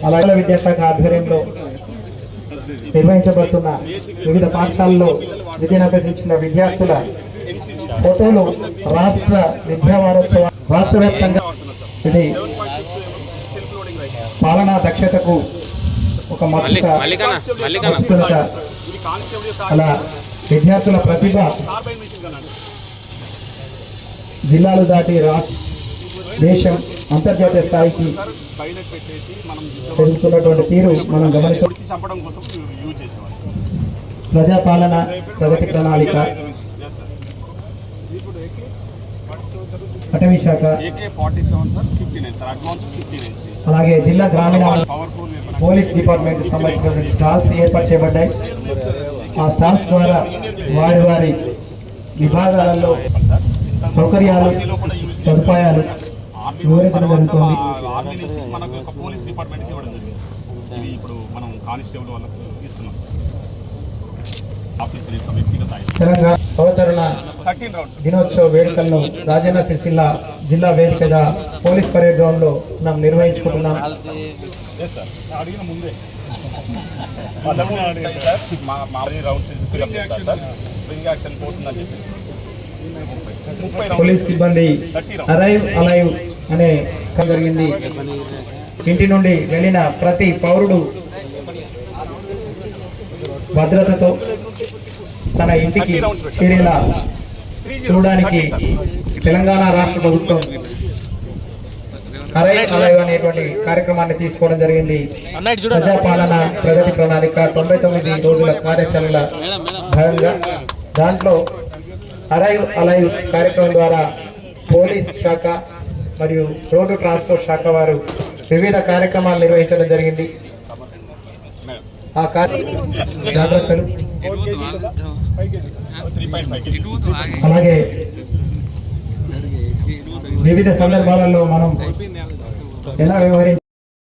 అలాగే విద్యాశాఖ ఆధ్వర్యంలో నిర్వహించబడుతున్న వివిధ పాఠశాలల్లో విద్యను అభ్యసించిన విద్యార్థుల ఫోటోలు రాష్ట్ర విద్యా వారోత్సవ రాష్ట్ర వ్యాప్తంగా ఇది పాలనా దక్షతకు ఒక మచ్చుక అలా విద్యార్థుల ప్రతిభ జిల్లాలు దాటి రాష్ట్ర దేశం అంతర్జాతీయ స్థాయికి పెరుగుతున్నటువంటి తీరు మనం గమనించడం. ప్రజాపాలన ప్రగతి ప్రణాళిక, అటవీ శాఖ, అలాగే జిల్లా గ్రామీణ పోలీస్ డిపార్ట్మెంట్ సంబంధించిన స్టాల్స్ ఏర్పాటు చేయబడ్డాయి. ఆ స్టాల్స్ ద్వారా వారి వారి విభాగాలలో సౌకర్యాలు సదుపాయాలు వివరించడం జరుగుతుంది. తెలంగాణ అవతరణ దినోత్సవ వేడుకలను రాజన్న సిరిసిల్ల జిల్లా వేదికగా పోలీస్ పరేడ్ గ్రౌండ్ లో మనం నిర్వహించుకుంటున్నాం. పోలీస్ సిబ్బంది అరైవ్ అలైవ్ అనే జరిగింది. ఇంటి నుండి వెళ్ళిన ప్రతి పౌరుడు భద్రతతో తన ఇంటికి చేరేలా చూడడానికి తెలంగాణ రాష్ట్ర ప్రభుత్వం అరైవ్ అలైవ్ అనేటువంటి కార్యక్రమాన్ని తీసుకోవడం జరిగింది. ప్రజాపాలన ప్రగతి ప్రణాళిక 99 రోజుల కార్యాచరణ భాగంగా దాంట్లో అరైవ్ అలైవ్ కార్యక్రమం ద్వారా పోలీస్ శాఖ మరియు రోడ్డు ట్రాన్స్పోర్ట్ శాఖ వారు వివిధ కార్యక్రమాలు నిర్వహించడం జరిగింది. ఆ జాగ్రత్తలు అలాగే వివిధ సందర్భాలలో మనం ఎలా వ్యవహరించాలి